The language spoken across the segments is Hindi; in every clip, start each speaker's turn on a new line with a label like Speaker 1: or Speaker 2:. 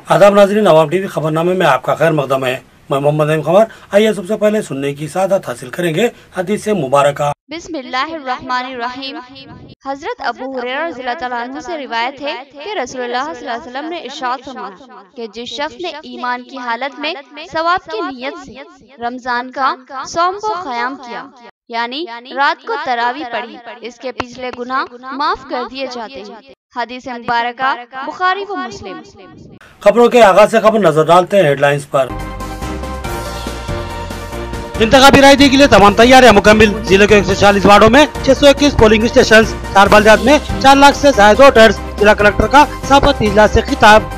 Speaker 1: आदाब नाज़रीन, अवाम टीवी खबरनामे में आपका खैर मकदम है। मैं मोहम्मद नईम खबर। आइए सबसे पहले सुनने की सादत हासिल करेंगे हदीस मुबारका।
Speaker 2: बिस्मिल्लाहिर्रहमानिर्रहीम। हजरत अबू हुरैरा रज़ियल्लाहु तआला अन्हु से रिवायत है कि रसूलुल्लाह सल्लल्लाहु अलैहि वसल्लम ने इरशाद फरमाया कि जिस शख्स ने ईमान की हालत में सवाब की नियत से रमजान का सौम को क़याम किया, यानी रात को तरावी पढ़ी, इसके पिछले गुनाह माफ कर दिए जाते हैं। हदीस मुबारका बुखारी व मुस्लिम।
Speaker 1: खबरों के आगाज से खबर नजर डालते हैं हेडलाइंस पर। इंतखाबी रायदही के लिए तमाम तैयारियां मुकम्मिल। जिले के 140 वार्डों में 621 पोलिंग स्टेशन, 4 बल्दियात में 4 लाख से ज्यादा वोटर्स। जिला कलेक्टर का सभापति इजलास से खिताब।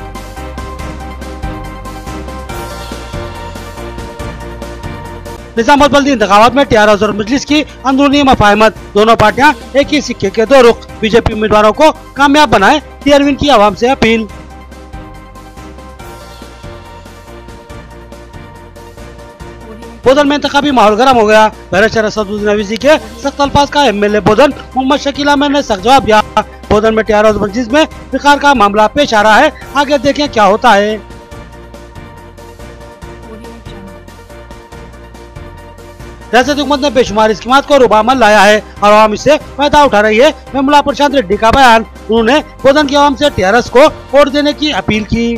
Speaker 1: निजामुद्दीन बल्दी इंतखाबात में टीआरएस और मजलिस की अंदरूनी मफाहमत। दोनों पार्टियां एक ही सिक्के के दो रुख। बीजेपी उम्मीदवारों को कामयाब बनाए, टी अरविंद की आवाम से अपील। बोधन में इंतखाबी माहौल गर्म हो गया। बैरिस्टर असदुद्दीन अवीसी के सख्त अल्फाज का एमएलए बोधन मोहम्मद शकील अहमद ने सख्त जवाब दिया। बोधन में टीआरएस और मजलिस में विकार का मामला पेश आ रहा है, आगे देखें क्या होता है। रियासत हुकूमत ने बेशुमार स्कीमात को रुबामल लाया है और आवाम इससे फायदा उठा रही है। मेमुला प्रशांत रेड्डी का बयान। उन्होंने बोधन की आवाम से टीआरएस को वोट देने की अपील की।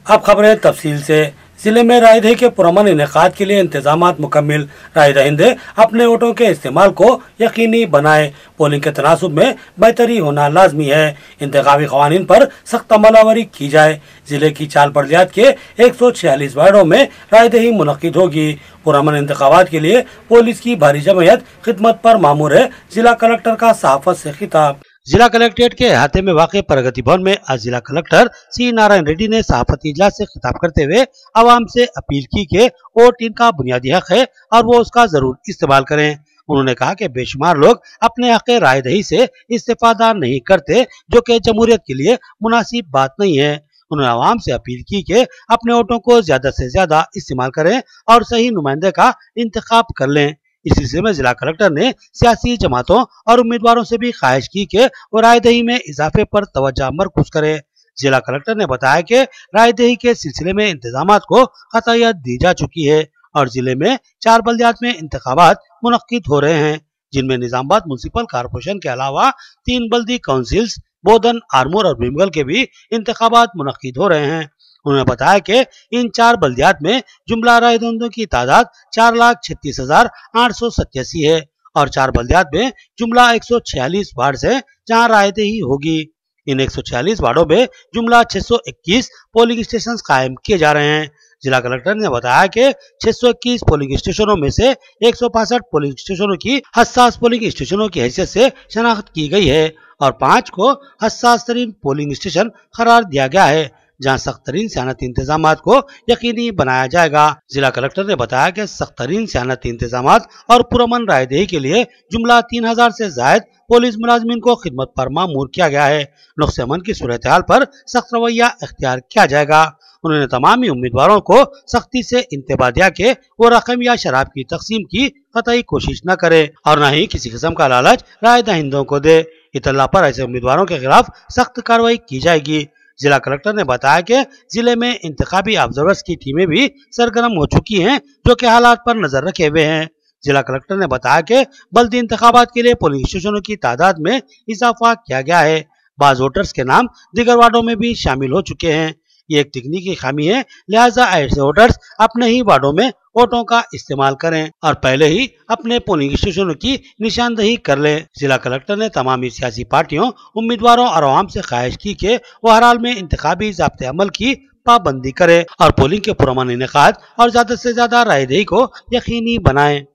Speaker 1: अब खबरें तफसील से। जिले में रायदही के पुरअमन इनेकाद के लिए इंतजामात मुकम्मिल। राय दहिंदे अपने वोटों के इस्तेमाल को यकीनी बनाए। पोलिंग के तनासुब में बेहतरी होना लाजमी है। इंतखाबी कवानीन पर सख्त अमलावरी की जाए। जिले की 4 बल्दियात के 146 वार्डों में रायदही मुनक्किद होगी। पुरअमन इंतखाबात के लिए पुलिस की भारी जमयत खिदमत पर मामूर है। जिला कलेक्टर का सहाफत से खिताब। जिला कलेक्ट्रेट के अहाते में वाक़ प्रगति भवन में आज जिला कलेक्टर सी नारायण रेड्डी ने सहाफती इजलास से खिताब करते हुए आवाम से अपील की कि वोट इनका बुनियादी हक है और वो उसका जरूर इस्तेमाल करें। उन्होंने कहा कि बेशुमार लोग अपने हक रायदही से इस्तेफादा नहीं करते, जो कि जमहूरियत के लिए मुनासिब बात नहीं है। उन्होंने आवाम से अपील की कि अपने वोटों को ज्यादा से ज्यादा इस्तेमाल करें और सही नुमाइंदे का इंतखाब कर लें। इस सिलसिले में जिला कलेक्टर ने सियासी जमातों और उम्मीदवारों से भी ख्वाहिश की कि वो रायदही में इजाफे पर तवज्जो मरकूज करे। जिला कलेक्टर ने बताया कि रायदही के सिलसिले में इंतजामात को कतईयत दी जा चुकी है और जिले में 4 बल्दियात में इंतखाबात मुनक्किद हो रहे हैं, जिनमें निजामाबाद म्युनिसिपल कॉर्पोरेशन के अलावा 3 बल्दी काउंसिल्स, बोधन, आरमूर और भीमगल के भी इंतखाबात मुनक्किद हो रहे हैं। उन्होंने बताया कि इन 4 बल्दियात में जुमला रायदहिंदों की तादाद 4,36,887 है और 4 बल्दियात में जुमला 146 वार्ड से जहां रायदही होगी। इन 146 वार्डों में जुमला 621 पोलिंग स्टेशन कायम किए जा रहे हैं। जिला कलेक्टर ने बताया कि 621 पोलिंग स्टेशनों में से 165 पोलिंग स्टेशनों की हसास पोलिंग स्टेशनों की हैसियत से शनाख्त की गई है और 5 को हसास तरीन पोलिंग स्टेशन करार दिया गया है, जहां सख्त तरीन सियानती इंतजामात को यकीनी बनाया जाएगा। जिला कलेक्टर ने बताया कि सख्त तरीन सियानती इंतजामात और पुरअमन रायदही के लिए जुमला 3000 से जायद पुलिस मुलाजमीन को खिदमत पर मामूर किया गया है। नुक्स अमन की सूरत हाल पर सख्त रवैया इख्तियार किया जाएगा। उन्होंने तमाम मुम्मीदवारों को सख्ती से इंतबाह दिया कि वो रकम या शराब की तकसीम की कतई कोशिश न करे और न ही किसी किस्म का लालच राय दहिंदों को दे। इतला पर ऐसे उम्मीदवारों के खिलाफ सख्त कार्रवाई की जाएगी। जिला कलेक्टर ने बताया कि जिले में इंतखाबी ऑब्जर्वर्स की टीमें भी सरगर्म हो चुकी हैं, जो कि हालात पर नजर रखे हुए हैं। जिला कलेक्टर ने बताया कि बल्दी इंतखाबात के लिए पोलिंग स्टेशनों की तादाद में इजाफा किया गया है। बाज वोटर्स के नाम दीगर वार्डों में भी शामिल हो चुके हैं। ये एक तकनीकी खामी है, लिहाजा ऐसे वोटर्स अपने ही वार्डों में वोटों का इस्तेमाल करें और पहले ही अपने पोलिंग स्टेशनों की निशानदही कर लें। जिला कलेक्टर ने तमाम सियासी पार्टियों, उम्मीदवारों और आवाम से ख्वाहिश की कि वो हर हाल में इंतखाबी ज़ाब्ते अमल की पाबंदी करे और पोलिंग के पुरअमन इनेकाद और ज्यादा से ज्यादा रायदही को यकीनी बनाए।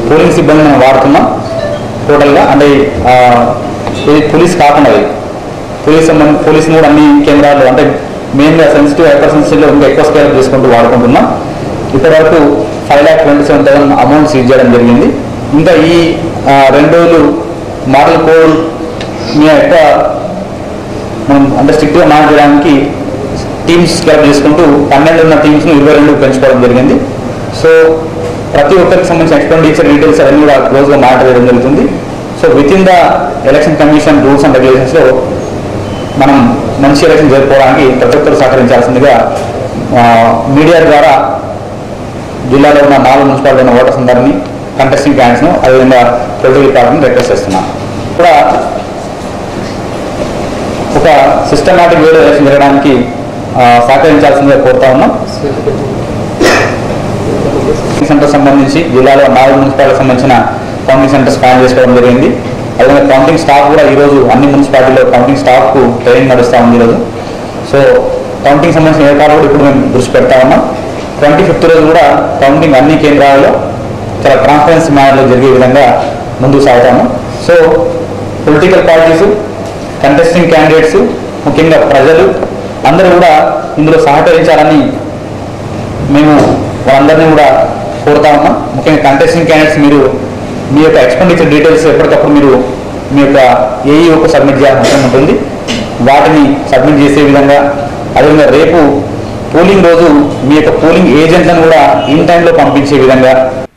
Speaker 3: పోలింగ్ సిబ్బందిని వాడుతున్నాం టోటల్గా అంటే పోలీస్ కాకుండా పోలీస్ కూడా అన్ని కేంద్రాలు అంటే మెయిన్గా సెన్సిటివ్ హైపర్ సెన్సిటివ్లో ఇంకా ఎక్కువ స్కేల్ తీసుకుంటూ వాడుకుంటున్నాం. ఇప్పటివరకు 5,27,000 అమౌంట్ సీజ్ చేయడం జరిగింది. ఇంకా ఈ 2 రోజులు మోడల్ కోడ్ మీ యొక్క మనం అంటే స్ట్రిక్ట్గా మేనేజ్ చేయడానికి టీమ్స్ స్కేల్ చేసుకుంటూ 12 ఉన్న టీమ్స్ను 22 పెంచుకోవడం జరిగింది. సో ప్రతి ఒక్కరికి సంబంధించిన ఎక్స్పెండిచర్ డీటెయిల్స్ అవన్నీ కూడా క్లోజ్గా మాట్లాడడం జరుగుతుంది. So within the election commission rules and రెగ్యులేషన్స్లో మనం మంచి ఎలక్షన్ జరుపుకోవడానికి ప్రతి ఒక్కరు సహకరించాల్సిందిగా మీడియా ద్వారా జిల్లాలో ఉన్న 4 మున్సిపాలిటీ ఉన్న ఓటర్స్ అందరినీ, కంటెస్టింగ్ క్యాండిడేట్స్ను, అదేవిధంగా పొలిటికల్ పార్టీని రిక్వెస్ట్ చేస్తున్నాం. కూడా ఒక సిస్టమాటిక్ వేలో ఎలక్షన్ జరగడానికి సహకరించాల్సిందిగా కోరుతా ఉన్నాం. సెంటర్ సంబంధించి జిల్లాలో 4 మున్సిపాలిటీకి సంబంధించిన కౌంటింగ్ సెంటర్స్ ప్లాన్ చేసుకోవడం జరిగింది. అదేవిధంగా కౌంటింగ్ స్టాఫ్ కూడా ఈరోజు అన్ని మున్సిపాలిటీలో కౌంటింగ్ స్టాఫ్కు ట్రైనింగ్ నడుస్తూ ఉంది ఈరోజు. సో కౌంటింగ్ సంబంధించిన ఏర్పాట్లు కూడా ఇప్పుడు మేము దృష్టి పెడతా ఉన్నాం. 25th రోజు కూడా కౌంటింగ్ అన్ని కేంద్రాలలో చాలా ట్రాన్స్పరెన్సీ మేనర్లో జరిగే విధంగా ముందుకు సాగుతాము. So political parties, contesting candidates, ముఖ్యంగా ప్రజలు అందరూ కూడా ఇందులో సహకరించాలని మేము వాళ్ళందరినీ కూడా కోరుతా ఉన్నాం. ముఖ్యంగా కంటెస్టింగ్ క్యాండిడేట్స్ మీరు మీ యొక్క ఎక్స్పెండిచర్ డీటెయిల్స్ ఎప్పటికప్పుడు మీరు మీ యొక్క ఏఈఓకు సబ్మిట్ చేయాల్సిన అవసరం ఉంటుంది. వాటిని సబ్మిట్ చేసే విధంగా, అదేవిధంగా రేపు పోలింగ్ రోజు మీ యొక్క పోలింగ్ ఏజెంట్లను కూడా ఇన్ టైంలో పంపించే విధంగా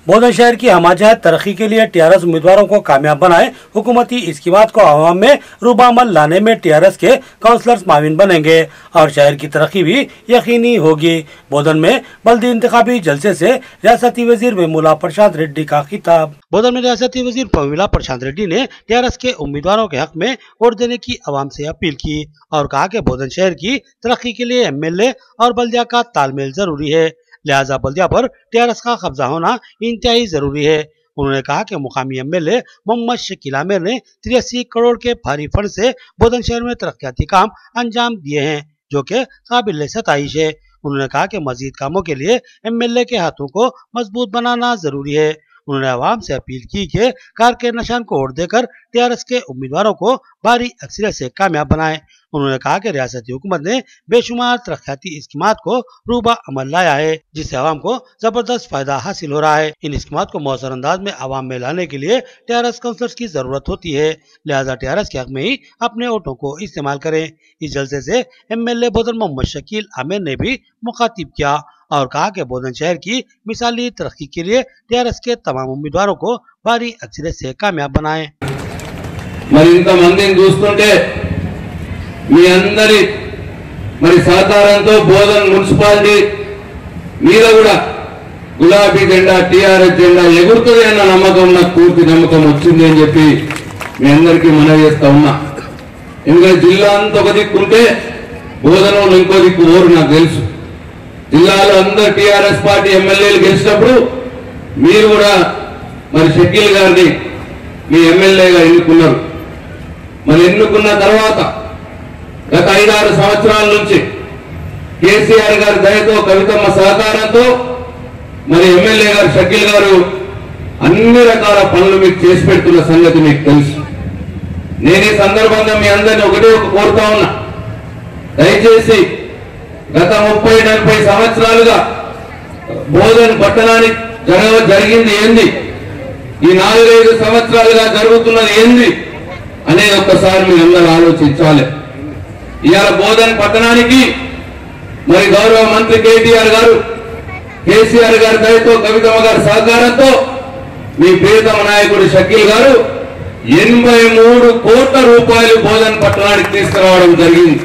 Speaker 1: बोधन शहर की हमाजहत तरक्की के लिए टीआरएस उम्मीदवारों को कामयाब बनाए, हुकूमती स्कीमात को आवाम में रूबामल लाने में टीआरएस के काउंसलर्स माविन बनेंगे और शहर की तरक्की भी यकीनी होगी। बोधन में बल्दी इंतखाबी जलसे से रियासती वजीर वेमुला प्रशांत रेड्डी का खिताब। बोधन में रियासती वजीर वेमुला प्रशांत रेड्डी ने टीआरएस के उम्मीदवारों के हक में वोट देने की आवाम से अपील की और कहा कि बोधन शहर की तरक्की के लिए एमएलए और बल्दिया का तालमेल जरूरी है, लिहाजा बल्दिया पर टीआरएस का कब्जा होना इंतहाई जरूरी है। उन्होंने कहा कि मुकामी एमएलए मोहम्मद शकील आमिर ने 83 करोड़ के भारी फंड से बोधन शहर में तरक्याती काम अंजाम दिए हैं, जो कि काबिल सताइश है। उन्होंने कहा कि मजीद कामों के लिए एमएलए के हाथों को मजबूत बनाना जरूरी है। उन्होंने आवाम से अपील की कि कार के निशान को वोट देकर टीआरएस के उम्मीदवारों को भारी अक्सरियत से कामयाब बनाए। उन्होंने कहा कि रियासती हुकूमत ने बेशुमार तरक्याती स्कीमात को रूबा अमल लाया है, जिससे आवाम को जबरदस्त फायदा हासिल हो रहा है। इन स्कीमात को मौसर अंदाज में आवाम में लाने के लिए टीआरएस काउंसलर्स की जरूरत होती है, लिहाजा टीआरएस के हक में ही अपने वोटों को इस्तेमाल करें। इस जलसे से एमएलए बोधन मोहम्मद शकील आमिर ने भी मुखातिब किया और कहा कि बोधन शहर की मिसाली तरक्की के लिए टीआरएस के तमाम उम्मीदवारों को भारी अक्सरियत से कामयाब बनाएं।
Speaker 4: మరి ఇంతమందిని చూస్తుంటే మీ అందరి మరి సహకారంతో బోధన్ మున్సిపాలిటీ మీద కూడా గులాబీ జెండా, టీఆర్ఎస్ జెండా ఎగురుతుంది అన్న నమ్మకం, నాకు పూర్తి నమ్మకం వచ్చింది అని చెప్పి మీ అందరికీ మనవి చేస్తా ఉన్నా. ఎందుకంటే జిల్లా అంతా ఒక దిక్కుంటే బోధనలో ఇంకో దిక్కు ఓరు నాకు తెలుసు. జిల్లాలో అందరు టీఆర్ఎస్ పార్టీ ఎమ్మెల్యేలు గెలిచినప్పుడు మీరు కూడా మరి షకీల్ గారిని మీ ఎమ్మెల్యేగా ఎన్నుకున్నారు. మరి ఎన్నుకున్న తర్వాత గత 5-6 సంవత్సరాల నుంచి కేసీఆర్ గారి దయతో, కవితమ్మ సహకారంతో మరి ఎమ్మెల్యే గారు షకీల్ గారు అన్ని రకాల పనులు మీకు చేసి పెడుతున్న సంగతి మీకు తెలుసు. నేను ఈ సందర్భంగా మీ అందరినీ ఒకటే కోరుతా ఉన్నా, దయచేసి గత 30-40 సంవత్సరాలుగా బోధన్ పట్టణానికి జరిగింది ఏంది, ఈ 4-5 సంవత్సరాలుగా జరుగుతున్నది ఏంది అనేది ఒక్కసారి మీరు అందరూ ఆలోచించాలి. ఇవాళ బోధన్ పట్టణానికి మరి గౌరవ మంత్రి కేటీఆర్ గారు, కేసీఆర్ గారి దయతో, కవితమ్మ గారి సహకారంతో మీ ప్రియతమ నాయకుడు షకీల్ గారు 83 కోట్ల రూపాయలు బోధన్ పట్టణానికి తీసుకురావడం జరిగింది.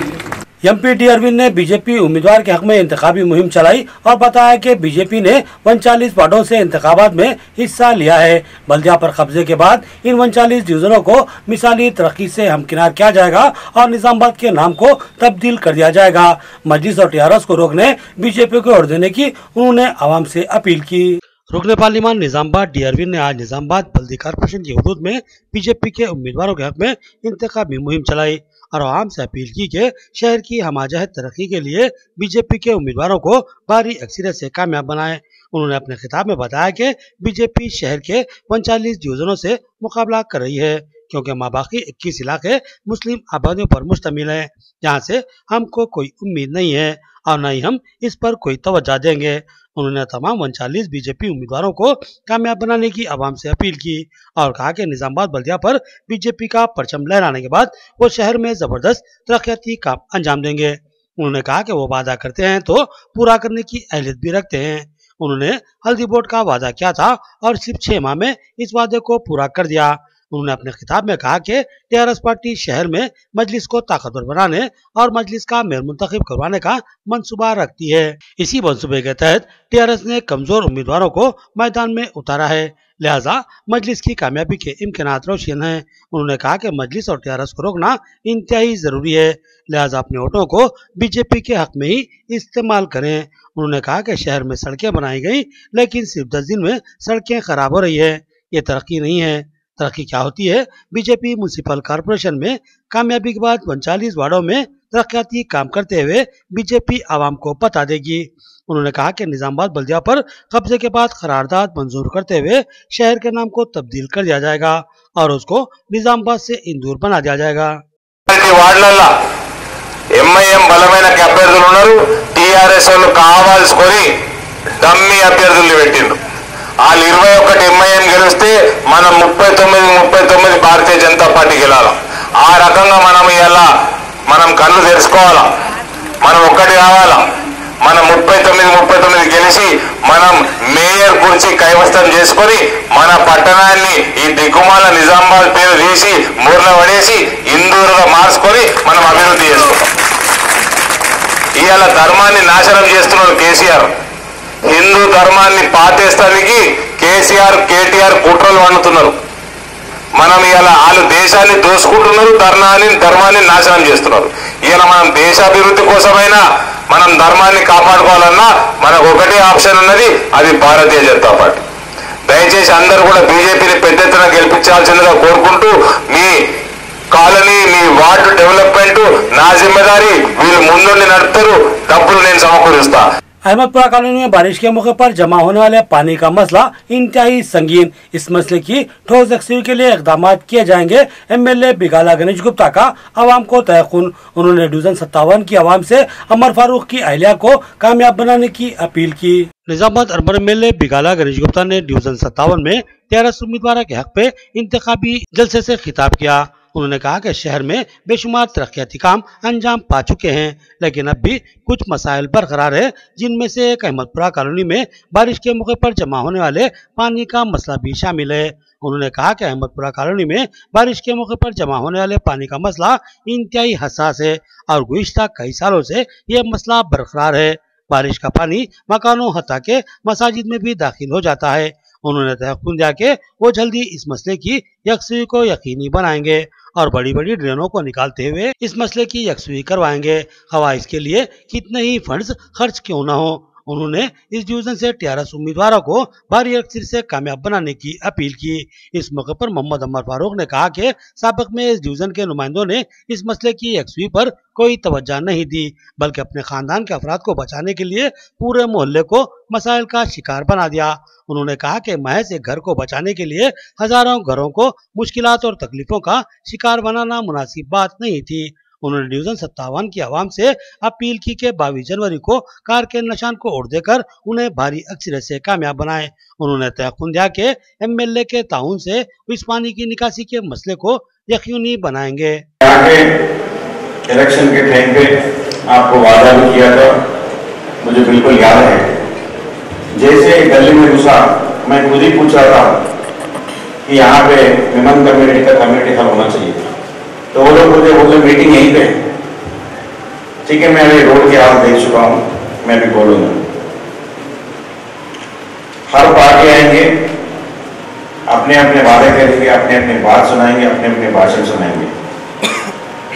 Speaker 1: एमपी डी अरविंद ने बीजेपी उम्मीदवार के हक में इंतखाबी मुहिम चलाई और बताया कि बीजेपी ने 39 वार्डों से इंतखाबात में हिस्सा लिया है। बल्दिया पर कब्जे के बाद इन 39 डिवीजनों को मिसाली तरक्की से हमकिनार किया जाएगा और निजामाबाद के नाम को तब्दील कर दिया जाएगा। मजलिस और टीआरएस को रोकने बीजेपी को वोट देने की उन्होंने आवाम से अपील की। रुकने पार्लिमान निजामाबाद डी अरविंद ने आज निजामाबाद बल्दी कारपोरेशन की हुदूद में बीजेपी के उम्मीदवारों के हक में इंतखाबी मुहिम चलाई और आवाम से अपील की कि शहर की हमाजहत तरक्की के लिए बीजेपी के उम्मीदवारों को भारी अक्सरियत से कामयाब बनाए। उन्होंने अपने खिताब में बताया कि बीजेपी शहर के 39 डिवीजनों से मुकाबला कर रही है, क्योंकि माबाकी 21 इलाके मुस्लिम आबादियों पर मुश्तमिल है, जहाँ से हमको कोई उम्मीद नहीं है और न ही हम इस पर कोई तवज्जो देंगे। उन्होंने तमाम 39 बीजेपी उम्मीदवारों को कामयाब बनाने की आवाम से अपील की और कहा कि निजामाबाद बल्दिया पर बीजेपी का परचम लहराने के बाद वो शहर में जबरदस्त तरक्याती काम अंजाम देंगे। उन्होंने कहा कि वो वादा करते हैं तो पूरा करने की अहलियत भी रखते हैं। उन्होंने हल्दी बोर्ड का वादा किया था और सिर्फ 6 माह में इस वादे को पूरा कर दिया। उन्होंने अपने खिताब में कहा कि टीआरएस पार्टी शहर में मजलिस को ताकतवर बनाने और मजलिस का मेयर मुंतखब करवाने का मंसूबा रखती है। इसी मंसूबे के तहत टीआरएस ने कमजोर उम्मीदवारों को मैदान में उतारा है, लिहाजा मजलिस की कामयाबी के इम्कानात रोशन हैं। उन्होंने कहा कि मजलिस और टीआरएस को रोकना इंतहाई जरूरी है, लिहाजा अपने वोटों को बीजेपी के हक में ही इस्तेमाल करें। उन्होंने कहा कि शहर में सड़कें बनाई गई, लेकिन सिर्फ 10 दिन में सड़कें खराब हो रही है, ये तरक्की नहीं है। तरक्की क्या होती है? बीजेपी म्युनिसिपल कॉरपोरेशन में कामयाबी के बाद 39 वार्डों में तरक्याती काम करते हुए बीजेपी आवाम को बता देगी। उन्होंने कहा कि निजामाबाद बल्दिया पर कब्जे के बाद करारदाद मंजूर करते हुए शहर के नाम को तब्दील कर दिया जाएगा और उसको निजामाबाद से इंदौर बना दिया जाएगा।
Speaker 5: ఎంఐఎం బలమైన అభ్యర్థులు ఉన్నారు, టీఆర్ఎస్ వాళ్ళు కావాల్సుకొని డమ్మీ అభ్యర్థులు పెట్టిండ్రు. వాళ్ళు 21 ఎంఐఎం గెలిస్తే మనం 39 భారతీయ జనతా పార్టీ గెలాలి. ఆ రకంగా మనం ఇలా మనం కళ్ళు తెరుచుకోవాలా, మనం ఒక్కటి కావాలా. మనం 39 గెలిచి మనం మేయర్ కుర్చీ కైవసం చేసుకొని మన పట్టణాన్ని ఈ దిక్కుమాల నిజామాబాద్ పేరు తీసి మూర్ల పడేసి ఇందూరుగా మార్చుకొని మనం అభివృద్ధి చేసుకుంటాం. ఇవాళ ధర్మాన్ని నాశనం చేస్తున్నాడు కేసీఆర్. హిందూ ధర్మాన్ని పాతేస్తానికి కేసీఆర్ కేటీఆర్ కుట్రలు వండుతున్నారు. మనం ఇవాళ వాళ్ళు దేశాన్ని దోసుకుంటున్నారు, ధర్మాన్ని నాశనం చేస్తున్నారు. ఇవాళ మనం దేశాభివృద్ధి కోసమైనా మనం ధర్మాన్ని కాపాడుకోవాలన్నా మనకు ఒకటే ఆప్షన్ ఉన్నది, అది భారతీయ జనతా పార్టీ. దయచేసి అందరూ కూడా బీజేపీని పెద్ద ఎత్తున గెలిపించాల్సిందిగా కోరుకుంటూ, మీ కాలనీ మీ వార్డు డెవలప్మెంట్ నా జిమ్మేదారీ, వీళ్ళు ముందుండి నడుపుతారు, డబ్బులు నేను సమకూరుస్తా.
Speaker 1: अहमदपुरा कॉलोनी में बारिश के मौके पर जमा होने वाले पानी का मसला इंतहाई संगीन। इस मसले की ठोस यकसुई के लिए इकदाम किए जाएंगे। एमएलए बिगाला गणेश गुप्ता का आवाम को तयकुन। उन्होंने डिवीजन 57 की आवाम से अमर फारूक की अहलिया को कामयाब बनाने की अपील की। निजामाबाद अर्बन एमएलए बिगाला गणेश गुप्ता ने डिवीजन 57 में टीआरएस उम्मीदवार के हक पे इंतखाबी जलसे से खिताब किया। उन्होंने कहा कि शहर में बेशुमार तरक्याती काम अंजाम पा चुके हैं, लेकिन अब भी कुछ मसाइल बरकरार है, जिनमें से एक अहमदपुरा कॉलोनी में बारिश के मौके पर जमा होने वाले पानी का मसला भी शामिल है। उन्होंने कहा कि अहमदपुरा कॉलोनी में बारिश के मौके पर जमा होने वाले पानी का मसला इंतहाई हसास है और गुज़िश्ता कई सालों से यह मसला बरकरार है। बारिश का पानी मकानों हत्ता के मसाजिद में भी दाखिल हो जाता है। उन्होंने तयक़ुन दिया कि वो जल्दी इस मसले की यकसुई को यकीनी बनाएंगे और बड़ी बड़ी ड्रेनों को निकालते हुए इस मसले की यकसुई करवाएंगे, खवा इसके लिए कितने ही फंड्स खर्च क्यों न हो। उन्होंने इस डिवीजन से टीआरएस उम्मीदवारों को भारी अक्सर से कामयाब बनाने की अपील की। इस मौके पर मोहम्मद अमर फारूक ने कहा कि साबिक में इस डिवीजन के नुमाइंदों ने इस मसले की यकसुई पर कोई तवज्जो नहीं दी, बल्कि अपने खानदान के अफराद को बचाने के लिए पूरे मोहल्ले को मसाइल का शिकार बना दिया। उन्होंने कहा कि महज एक घर को बचाने के लिए हजारों घरों को मुश्किलात और तकलीफों का शिकार बनाना मुनासिब बात नहीं थी। उन्होंने डिवीजन 57 की आवाम से अपील की कि 22 जनवरी को कार के निशान को उड़ देकर उन्हें भारी अक्सरियत से कामयाब बनाए। उन्होंने तयक़ुन दिया कि एमएलए के ताउन से इस पानी की निकासी के मसले को यकीनी बनाएंगे।
Speaker 6: इलेक्शन के टाइम पे आपको वादा भी किया था, मुझे बिल्कुल याद है। जैसे गली में घुसा मैं खुद ही पूछ रहा था कि यहाँ पे विमन कम्युनिटी का कम्युनिटी हॉल होना चाहिए, तो वो लोग मुझे बोले मीटिंग यहीं पे। ठीक है, मैं अभी रोड के हाल देख चुका हूँ, मैं भी बोलूँगा। हर पार्टी आएंगे, अपने अपने वादे करेंगे, अपने अपने बात सुनाएंगे, अपने अपने भाषण सुनाएंगे,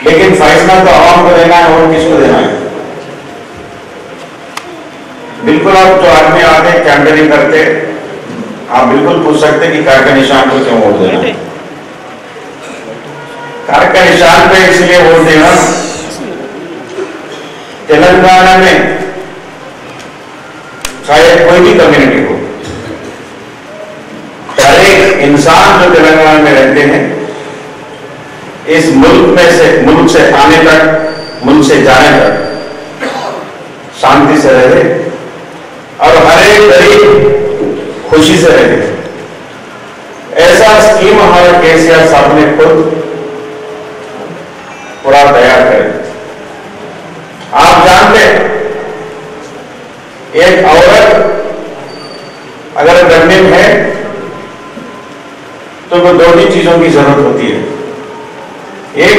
Speaker 6: लेकिन फैसला तो आवाम को देना है और किसको देना है। बिल्कुल आप जो आदमी आते कैंपेनिंग करते, आप बिल्कुल पूछ सकते कि कार के निशान को क्यों वोट देना। कार के निशान पे इसलिए वोट देना, तेलंगाना में चाहे कोई भी कम्युनिटी हो, हर एक इंसान जो तेलंगाना में रहते हैं, इस मुल्क से आने तक, मुल्क से जाने तक शांति से रहे और हर एक गरीब खुशी से रहे। ऐसा स्कीम हमारे केसीआर साहब ने खुद पूरा तैयार करे। आप जानते एक औरत अगर प्रेग्नेंट है तो वो दो ही चीजों की जरूरत होती है। एक,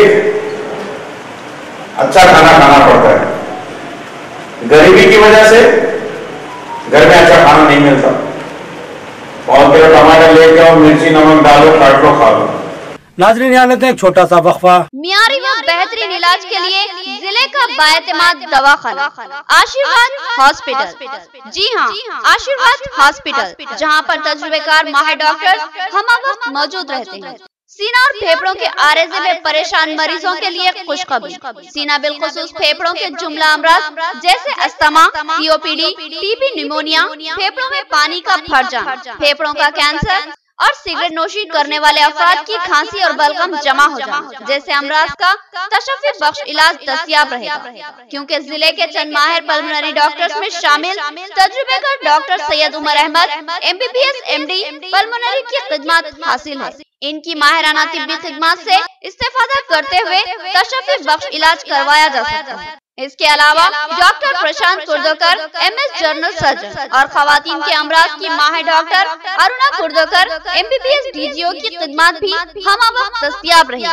Speaker 6: अच्छा खाना खाना पड़ता है। गरीबी की वजह से घर में अच्छा खाना नहीं मिलता। और फिर टमाटर लेके आओ, मिर्ची नमक डालो, काट लो, खा लो।
Speaker 1: नाज़रीन, यहाँ लेते हैं एक छोटा सा वक्फा।
Speaker 2: मियारी व बेहतरीन इलाज के लिए जिले का बाएतमाद दवाखाना आशीर्वाद हॉस्पिटल। जी हाँ, आशीर्वाद हॉस्पिटल, जहाँ पर तजुर्बेकार माहिर डॉक्टर हम वक्त मौजूद रहते हैं। सीना और फेफड़ों के आरेज़े में परेशान मरीजों के लिए खुशखबरी। सीना बिलखुसूस फेफड़ों के जुमला अमराज जैसे अस्थमा, सीओपीडी, टीबी, निमोनिया, फेफड़ों में पानी का भर जाना, फेफड़ों का कैंसर और सिगरेट नोशी करने वाले अफराद की खांसी और बलगम जमा हो जाना जैसे अमराज का तशफ़्फ़ी बख्श इलाज दस्तयाब रहेगा। क्योंकि जिले के चंद माहिर पल्मोनरी डॉक्टर्स में शामिल तजुर्बेकार doctor Syed Umar Ahmed MBBS MD pulmonary की खिदमत हासिल है। इनकी माहिराना तिब्बी खिदमत से इस्तेफादा करते हुए तशफ़्फ़ी बख्श इलाज करवाया जा सकता है। इसके अलावा डॉक्टर प्रशांत कुर्दोकर MS जनरल सर्जन और खवातीन के अमराज की माहिर डॉक्टर अरुणा कुर्दोकर MBBS DGO की खिदमत भी हम वक्त दस्तयाब रही।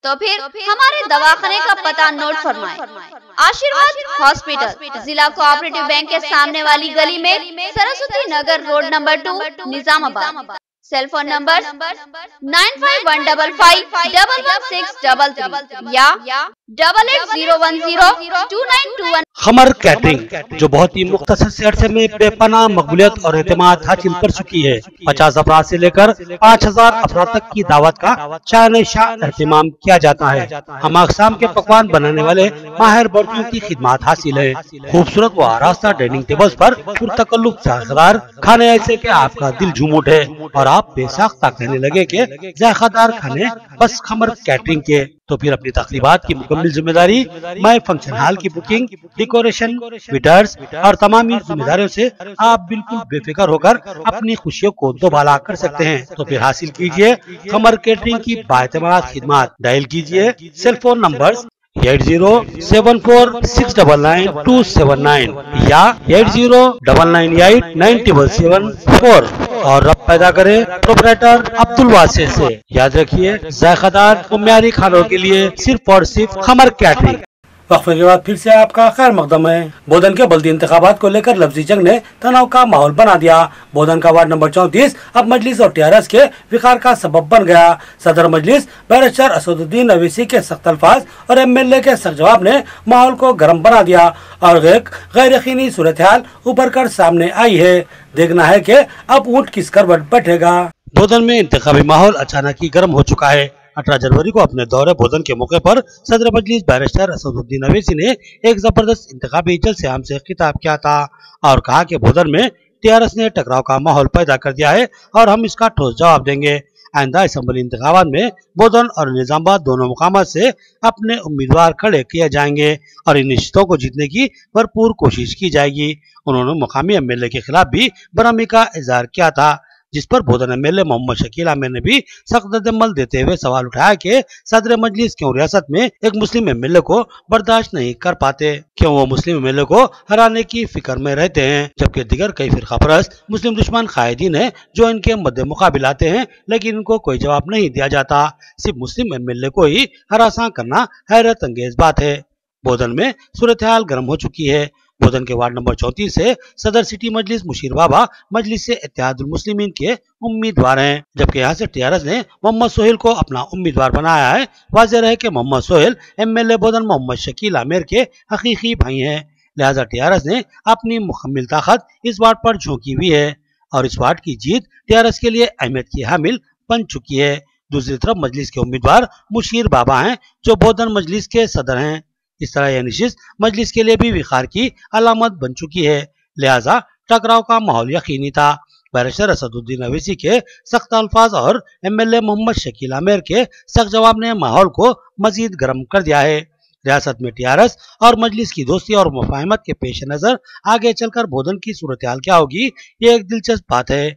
Speaker 2: तो फिर हमारे दवाखाने का पता नोट फरमाएं। आशीर्वाद हॉस्पिटल, जिला कोऑपरेटिव बैंक के सामने वाली गली में, Saraswati Nagar road number 2, Nizamabad. Cell phone number 9515511633 या 8801029221।
Speaker 1: खमर कैटरिंग, जो बहुत ही मुख्तसर से अरसे में बेपनाह मकबूलियत और एतमाद हासिल कर चुकी है। 50 अफराद से लेकर 5000 अफराद तक की दावत का शान शाह एहतमाम किया जाता है। हम अक़साम के पकवान बनाने वाले माहिर बर्तियों की खिदमत हासिल है। खूबसूरत व आरास्ता डाइनिंग टेबल्स पर पुरतकल्लुफ़ जायकेदार खाने ऐसे के आपका दिल झूम उठे और आप बेसाख्ता कहने लगे कि जायकेदार खाने बस खमर कैटरिंग के। तो फिर अपनी तकरीबात की मुकम्मल जिम्मेदारी मैं फंक्शन हॉल की बुकिंग, डेकोरेशन, वेटर्स और तमाम जिम्मेदारियों से आप बिल्कुल बेफिक्र होकर अपनी खुशियों को दोबाला कर सकते हैं। तो फिर हासिल कीजिए खमर कैटरिंग की बाएतमाद खिदमत। डायल कीजिए सेल फोन नंबर 8074699279 या 8099897774 और रब पैदा करे प्रोपराइटर अब्दुल वासिर से। याद रखिए, जायकेदार और म्यारी खानों के लिए सिर्फ और सिर्फ खमर कैटरिंग। वक्फे के बाद फिर से आपका खैर मकदम है। बोधन के बल्दी इंतखाबात को लेकर लफ्जी जंग ने तनाव का माहौल बना दिया। बोधन का वार्ड नंबर 34 अब मजलिस और TRS के विकार का सबब बन गया। सदर मजलिस बैरिस्टर असदुद्दीन अवैसी के सख्त अल्फाज और MLA के सख्त जवाब ने माहौल को गर्म बना दिया और गैर यकीनी सूरत हाल उभर कर सामने आई है। देखना है कि अब ऊँट किस करवट बैठेगा। बोधन में इंतखाबी माहौल अचानक ही गर्म हो चुका है। 18 जनवरी को अपने दौरे बोधन के मौके पर सदर मजलिस बैरिस्टर असदुद्दीन अवैसी ने एक जबरदस्त इंतखाबी जलसे आम से खिताब किया था और कहा कि बोधन में TRS ने टकराव का माहौल पैदा कर दिया है और हम इसका ठोस जवाब देंगे। आइंदा असम्बली इंतखाबात में बोधन और निजामाबाद दोनों मुकामात से अपने उम्मीदवार खड़े किए जाएंगे और इन निश्चितों को जीतने की भरपूर कोशिश की जाएगी। उन्होंने मुकामी MLA के खिलाफ भी बरहमी का इजहार किया था, जिस पर बोधन MLA मोहम्मद शकील आमिर ने भी सख्त रद्द-ए-अमल देते हुए सवाल उठाया कि सदर मजलिस क्यों रियासत में एक मुस्लिम MLA को बर्दाश्त नहीं कर पाते, क्यों वो मुस्लिम MLA को हराने की फिक्र में रहते हैं, जबकि दिगर कई फिरकापरस्त मुस्लिम दुश्मन कायदीन है जो इनके मद्दे मुकाबिल आते हैं, लेकिन इनको कोई जवाब नहीं दिया जाता। सिर्फ मुस्लिम MLA को ही हरासा करना हैरत अंगेज बात है। बोधन में सूरत हाल गर्म हो चुकी है। बोधन के वार्ड नंबर 34 से सदर सिटी मजलिस मुशीर बाबा मजलिस से इत्तेहादुल मुस्लिमीन के उम्मीदवार हैं, जबकि यहाँ से TRS ने मोहम्मद सोहेल को अपना उम्मीदवार बनाया है। वाज़ेह रहे कि मोहम्मद सोहेल MLA बोधन मोहम्मद शकील आमिर के हकीकी भाई हैं, लिहाजा TRS ने अपनी मुकम्मल ताकत इस वार्ड पर झोंकी हुई है और इस वार्ड की जीत TRS के लिए अहमियत की हामिल बन चुकी है। दूसरी तरफ मजलिस के उम्मीदवार मुशीर बाबा हैं जो बोधन मजलिस के सदर हैं। इस तरह यह नशिस्त मजलिस के लिए भी विकार की अलामत बन चुकी है, लिहाजा टकराव का माहौल यकीनी था। बैरिस्टर असदुद्दीन अवैसी के सख्त अल्फाज और MLA मोहम्मद शकील आमिर के सख्त जवाब ने माहौल को मजीद गर्म कर दिया है। रियासत में TRS और मजलिस की दोस्ती और मुफाहमत के पेश नजर आगे चलकर बोधन की सूरत हाल क्या होगी, ये एक दिलचस्प बात है।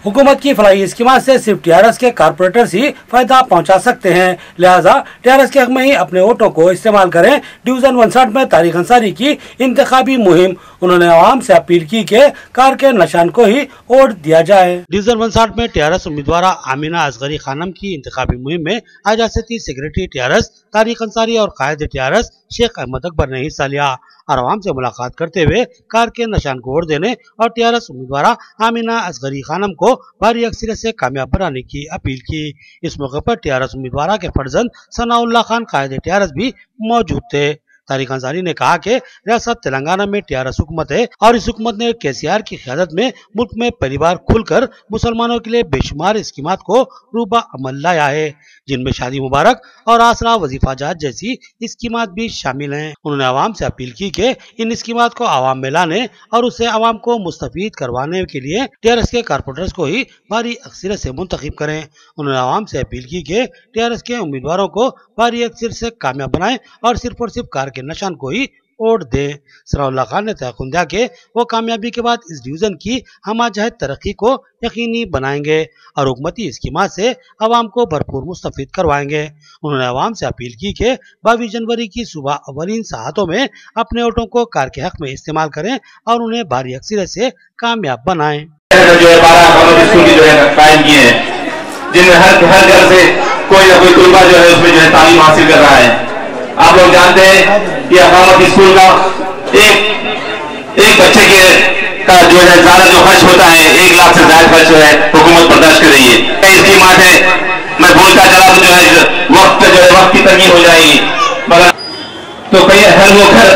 Speaker 1: हुकूमत की फलाही स्कीम से सिर्फ टीआरएस के कारपोरेटर्स ही फायदा पहुंचा सकते हैं, लिहाजा टीआरएस के हक में ही अपने वोटों को इस्तेमाल करें। डिवीजन 59 में तारिक अंसारी की इंतखाबी मुहिम। उन्होंने आवाम से अपील की कि कार के निशान को ही वोट दिया जाए। डिवीजन 59 में टीआरएस उम्मीदवार आमिना असगरी खानम की इंतखाबी मुहिम में आजादी सेक्रेटरी टीआरएस तारिक अंसारी और कायद टीआरएस शेख अहमद अकबर ने हिस्सा लिया और आवाम से मुलाकात करते हुए कार के निशान को वोट देने और टीआरएस उम्मीदवार आमिना असगरी खानम को भारी अक्सरियत से कामयाब बनाने की अपील की। इस मौके पर टीआरएस उम्मीदवार के फर्जंद सनाउल्लाह खान कायदे टीआरएस भी मौजूद थे। तारिक अंसारी ने कहा कि रियासत तेलंगाना में टीआरएस हुकूमत है और इस हुकूमत ने केसीआर की क़यादत में मुल्क में पहली बार खुलकर मुसलमानों के लिए बेशुमार स्कीमात को रूबा अमल लाया है, जिनमें शादी मुबारक और आसरा वजीफा जहाज जैसी स्कीमात भी शामिल हैं। उन्होंने आवाम से अपील की कि इन स्कीमात को आवाम में लाने और उससे आवाम को मुस्तफीद करवाने के लिए टीआरएस के कारपोरेटर्स को ही भारी अक्सरियत से मुंतखब करें। उन्होंने आवाम से अपील की कि टीआरएस के उम्मीदवारों को भारी अक्सरियत से कामयाब बनाएं और सिर्फ कार के निशान को ही वोट दे। सनाउल्लाह खान ने तयक़ुन दिया कि वो कामयाबी के बाद इस डिवीजन की हमाजहत तरक्की को यकीनी बनाएंगे और हुकूमती स्कीमात से आवाम को भरपूर मुस्तफीद करवाएंगे। उन्होंने आवाम से अपील की कि 22 जनवरी की सुबह अवलीन सातों में अपने वोटों को कार के हक में इस्तेमाल करें और उन्हें भारी अक्सरियत से कामयाब बनाएं।
Speaker 4: जो है 12 स्कूल जो है कायम किए हैं, जिनमें हर घर से कोई ना कोई तलबा जो है उसमें जो है तालीम हासिल कर रहा है। आप लोग जानते हैं कि अकामत स्कूल का एक बच्चे का जो है ज्यादा जो खर्च होता है 1 लाख से ज्यादा खर्च जो है हुकूमत बर्दाश्त कर रही है। इसकी माँ है मैं बोलता चला तो जो है वक्त की तंगी हो जाएगी, मगर तो कई हर वो घर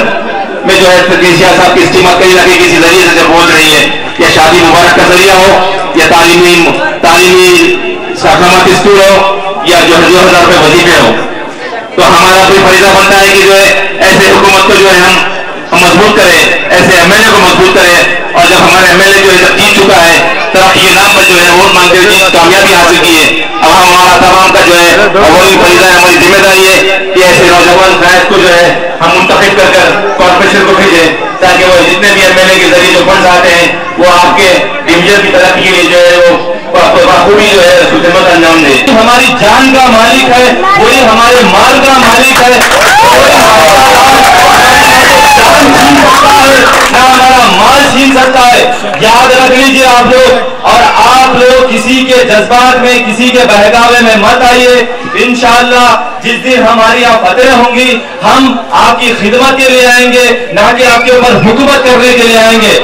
Speaker 4: में जो है केसीआर साहब की स्कीम कहीं ना कहीं किसी जरिए से जब बोल रही है, या शादी मुबारक का जरिया हो या तालीमी अकामत स्कूल हो या जो है 2000 रुपये वजीफे हो, तो हमारा भी फरीजा बनता है कि जो है ऐसे हुकूमत को जो है हम मजबूत करें, ऐसे एमएलए को मजबूत करें। और जब हमारे एमएलए जो है जब जीत चुका है तब ये नाम पर जो है वोट मांगते हुए कामयाबी हासिल की है। अब हमारा तमाम का जो है अवामी फरीजा है, हमारी जिम्मेदारी है कि ऐसे नौजवान कायद को जो है हम मुंतखब कर कॉर्पोरेशन को भेजें, ताकि वो जितने भी एमएलए के जरिए जो फंड आते हैं वो आपके डिवीजन की तरक्की के लिए जो है वो बखूबी जो है खिदमत अंजाम दे। हमारी जान का मालिक है, वही हमारे माल का मालिक है, ना हमारा माल छीन सकता है। याद रख लीजिए आप लोग, और आप लोग किसी के जज्बात में किसी के बहकावे में मत आइए। इंशाअल्लाह जिस दिन हमारी आप फतेह होंगी हम आपकी खिदमत के लिए आएंगे, ना कि आपके ऊपर हुकूमत करने के लिए आएंगे।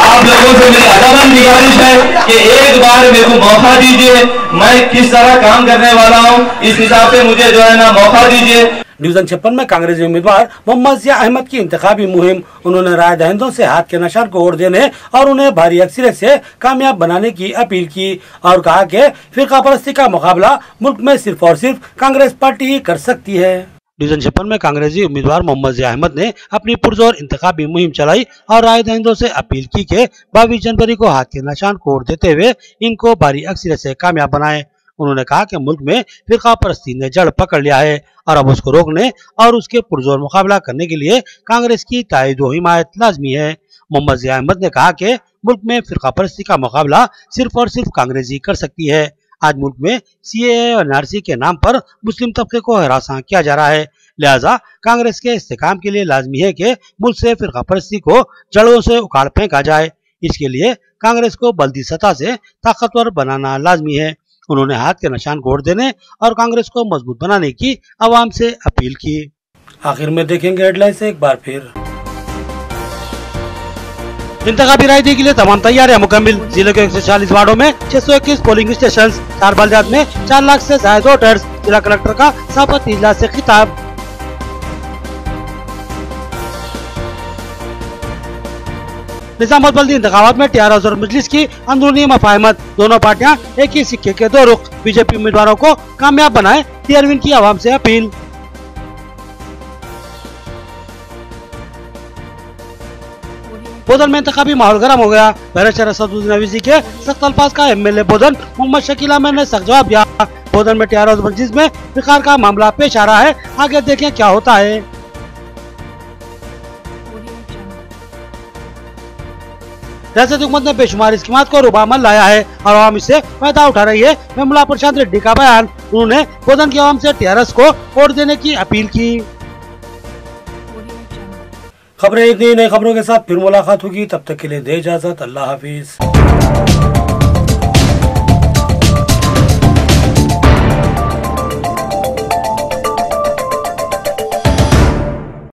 Speaker 4: आप लोगों से मेरी अदबन गुजारिश है कि एक बार मेरे को मौका दीजिए, मैं किस तरह काम करने वाला हूं इस हिसाब से मुझे जो है ना मौका दीजिए।
Speaker 1: डिवीजन 56 में कांग्रेसी उम्मीदवार मोहम्मद जिया अहमद की इंतखाबी मुहिम। उन्होंने राय दहिंदों से हाथ के निशान को वोट देने और उन्हें भारी अक्सरियत से कामयाब बनाने की अपील की और कहा कि फिरका परस्ती का मुकाबला मुल्क में सिर्फ और सिर्फ कांग्रेस पार्टी ही कर सकती है। डिवीजन 56 में कांग्रेसी उम्मीदवार मोहम्मद जिया अहमद ने अपनी पुरजोर इंतखाबी मुहिम चलाई और राय दहिंदों से अपील की कि 22 जनवरी को हाथ के निशान को वोट देते हुए इनको भारी अक्सरियत से कामयाब बनाए। उन्होंने कहा कि मुल्क में फिरका परस्ती ने जड़ पकड़ लिया है और अब उसको रोकने और उसके पुरजोर मुकाबला करने के लिए कांग्रेस की तायद व हिमायत लाजमी है। मोहम्मद जिया अहमद ने कहा कि मुल्क में फिरका परस्ती का मुकाबला सिर्फ और सिर्फ कांग्रेस ही कर सकती है। आज मुल्क में सीएए और एनआरसी के नाम पर मुस्लिम तबके को हरासा किया जा रहा है, लिहाजा कांग्रेस के इस्तेकाम के लिए लाजमी है कि मुल्क से फिरका परस्ती को जड़ों से उखाड़ फेंका जाए। इसके लिए कांग्रेस को बल्दी सतह से ताकतवर बनाना लाजमी है। उन्होंने हाथ के निशान को वोट देने और कांग्रेस को मजबूत बनाने की आवाम से अपील की। आखिर में देखेंगे हेडलाइन से एक बार फिर। इंतखाबी रायदही के लिए तमाम तैयारियां मुकम्मिल। जिले के 140 वार्डों में 621 पोलिंग स्टेशन, 4 बल्दियात में 4 लाख से ज्यादा वोटर्स। जिला कलेक्टर का शपथ इजलास से खिताब। निजामुद्दीन बल्दी इंतखाबात में टीआरएस और मजलिस की अंदरूनी मफाहमत। दोनों पार्टियां एक ही सिक्के के दो रुख। बीजेपी उम्मीदवारों को कामयाब बनाए, टी अरविंद की आवाम से अपील। बोधन में इंतखाबी माहौल गर्म हो गया। बैरिस्टर असदुद्दीन अवीसी के सख्त अल्फाज का एमएलए बोधन मोहम्मद शकील अहमद ने सख्त जवाब दिया। बोधन में टीआरएस और मजलिस में विकार का मामला पेश आ रहा है, आगे देखें क्या होता है। रियासती हुकूमत ने बेशुमार स्कीमात को रुबामल लाया है और आवाम इससे फायदा उठा रही है। मेमुला प्रशांत रेड्डी का बयान। उन्होंने बोधन की आवाम से टीआरएस को वोट देने की अपील की।
Speaker 7: खबरें इतनी, नई खबरों के साथ फिर मुलाकात होगी, तब तक के लिए दे इजाजत। अल्लाह हाफिज।